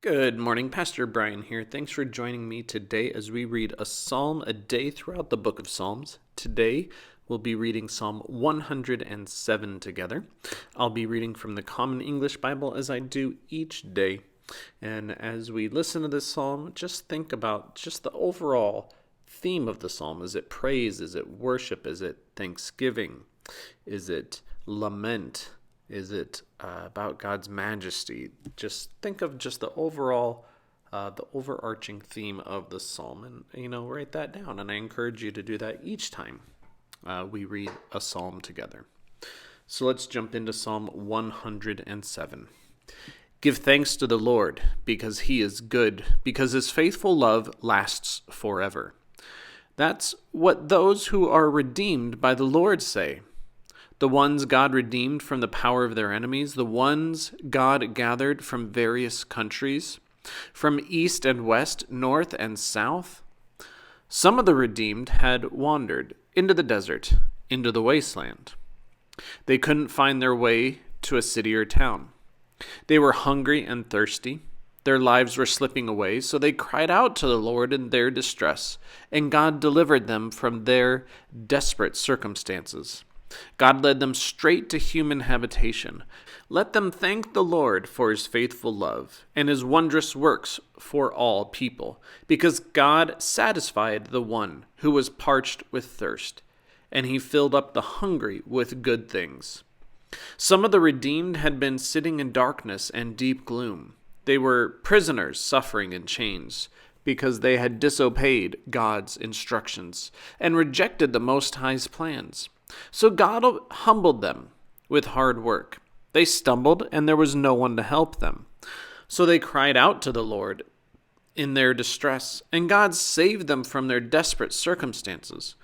Good morning, Pastor Brian here. Thanks for joining me today as we read a psalm a day throughout the book of Psalms. Today, we'll be reading Psalm 107 together. I'll be reading from the Common English Bible as I do each day. And as we listen to this psalm, just think about just the overall theme of the psalm. Is it praise? Is it worship? Is it thanksgiving? Is it lament? Is it about God's majesty? Just think of just the overarching theme of the psalm, and write that down. And I encourage you to do that each time we read a psalm together. So let's jump into Psalm 107. Give thanks to the Lord, because he is good, because his faithful love lasts forever. That's what those who are redeemed by the Lord say. The ones God redeemed from the power of their enemies, the ones God gathered from various countries, from east and west, north and south. Some of the redeemed had wandered into the desert, into the wasteland. They couldn't find their way to a city or town. They were hungry and thirsty. Their lives were slipping away, so they cried out to the Lord in their distress, and God delivered them from their desperate circumstances. God led them straight to human habitation. Let them thank the Lord for his faithful love and his wondrous works for all people, because God satisfied the one who was parched with thirst, and he filled up the hungry with good things. Some of the redeemed had been sitting in darkness and deep gloom. They were prisoners suffering in chains, because they had disobeyed God's instructions and rejected the Most High's plans. So God humbled them with hard work. They stumbled, and there was no one to help them. So they cried out to the Lord in their distress, and God saved them from their desperate circumstances.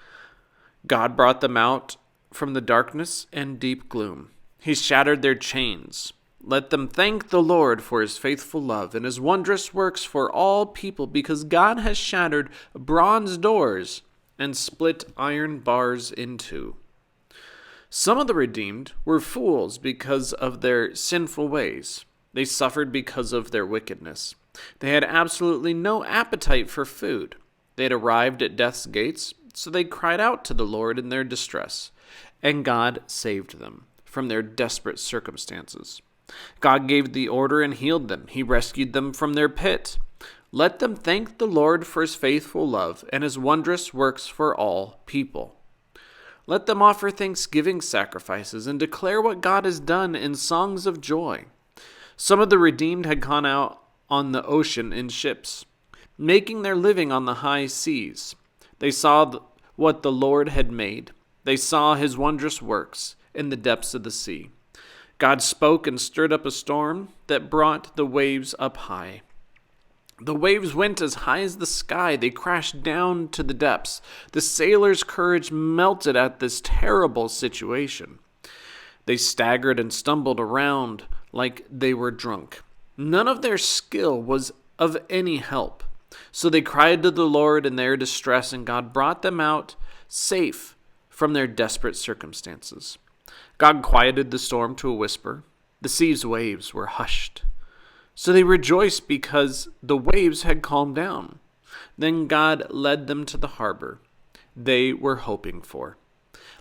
God brought them out from the darkness and deep gloom. He shattered their chains. Let them thank the Lord for his faithful love and his wondrous works for all people, because God has shattered bronze doors and split iron bars in two. Some of the redeemed were fools because of their sinful ways. They suffered because of their wickedness. They had absolutely no appetite for food. They had arrived at death's gates, so they cried out to the Lord in their distress, and God saved them from their desperate circumstances. God gave the order and healed them. He rescued them from their pit. Let them thank the Lord for his faithful love and his wondrous works for all people. Let them offer thanksgiving sacrifices and declare what God has done in songs of joy. Some of the redeemed had gone out on the ocean in ships, making their living on the high seas. They saw what the Lord had made. They saw his wondrous works in the depths of the sea. God spoke and stirred up a storm that brought the waves up high. The waves went as high as the sky. They crashed down to the depths. The sailors' courage melted at this terrible situation. They staggered and stumbled around like they were drunk. None of their skill was of any help. So they cried to the Lord in their distress, and God brought them out safe from their desperate circumstances. God quieted the storm to a whisper. The sea's waves were hushed. So they rejoiced because the waves had calmed down. Then God led them to the harbor they were hoping for.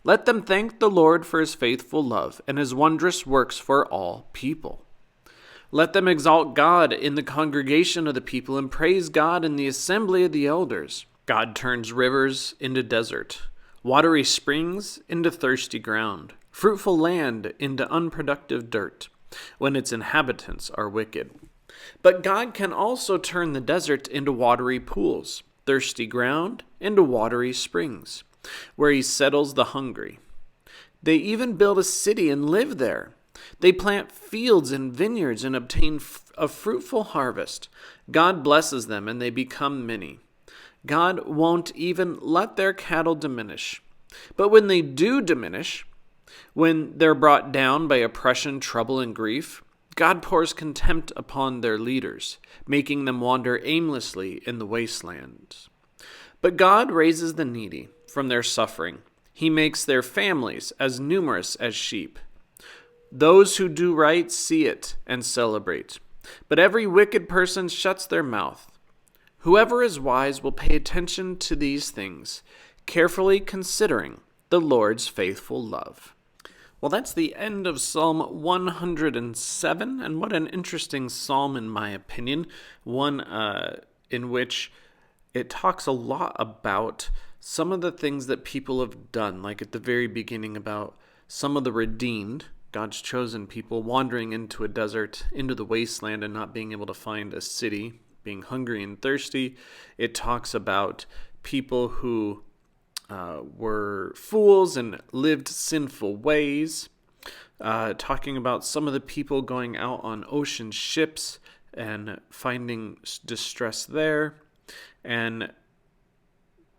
Let them thank the Lord for his faithful love and his wondrous works for all people. Let them exalt God in the congregation of the people and praise God in the assembly of the elders. God turns rivers into desert, watery springs into thirsty ground, fruitful land into unproductive dirt, when its inhabitants are wicked. But God can also turn the desert into watery pools, thirsty ground into watery springs, where he settles the hungry. They even build a city and live there. They plant fields and vineyards and obtain a fruitful harvest. God blesses them and they become many. God won't even let their cattle diminish. But when they do diminish, when they're brought down by oppression, trouble, and grief, God pours contempt upon their leaders, making them wander aimlessly in the wastelands. But God raises the needy from their suffering. He makes their families as numerous as sheep. Those who do right see it and celebrate. but every wicked person shuts their mouth. Whoever is wise will pay attention to these things, carefully considering the Lord's faithful love. Well, that's the end of Psalm 107, and what an interesting psalm in my opinion, one in which it talks a lot about some of the things that people have done, like at the very beginning about some of the redeemed, God's chosen people, wandering into a desert, into the wasteland, and not being able to find a city, being hungry and thirsty. It talks about people who were fools and lived sinful ways, talking about some of the people going out on ocean ships and finding distress there, and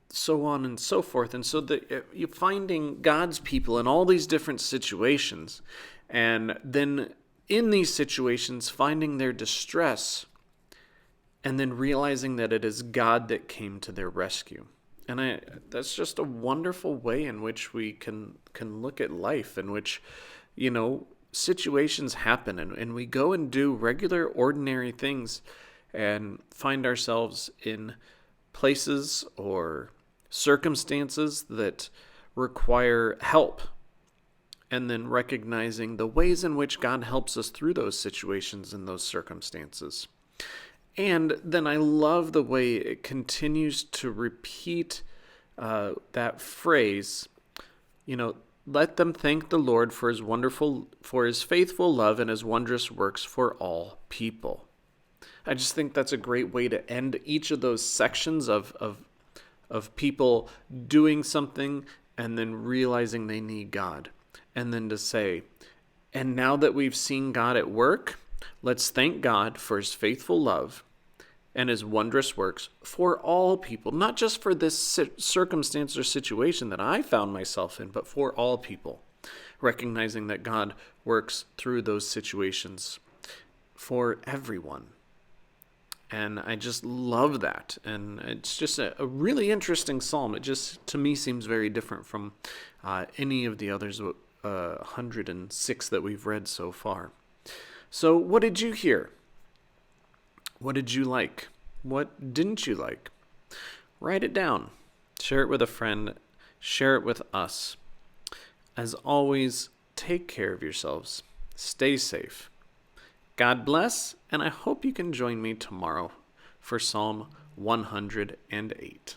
so on and so forth. And so you're finding God's people in all these different situations, and then in these situations finding their distress, and then realizing that it is God that came to their rescue. And that's just a wonderful way in which we can look at life, in which, situations happen, and we go and do regular, ordinary things and find ourselves in places or circumstances that require help, and then recognizing the ways in which God helps us through those situations and those circumstances. And then I love the way it continues to repeat that phrase, let them thank the Lord for his faithful love and his wondrous works for all people. I just think that's a great way to end each of those sections of people doing something and then realizing they need God. And then to say, and now that we've seen God at work, let's thank God for his faithful love and his wondrous works for all people, not just for this circumstance or situation that I found myself in, but for all people, recognizing that God works through those situations for everyone. And I just love that. And it's just a really interesting psalm. It just, to me, seems very different from any of the others, 106 that we've read so far. So what did you hear? What did you like? What didn't you like? Write it down. Share it with a friend. Share it with us. As always, take care of yourselves. Stay safe. God bless, and I hope you can join me tomorrow for Psalm 108.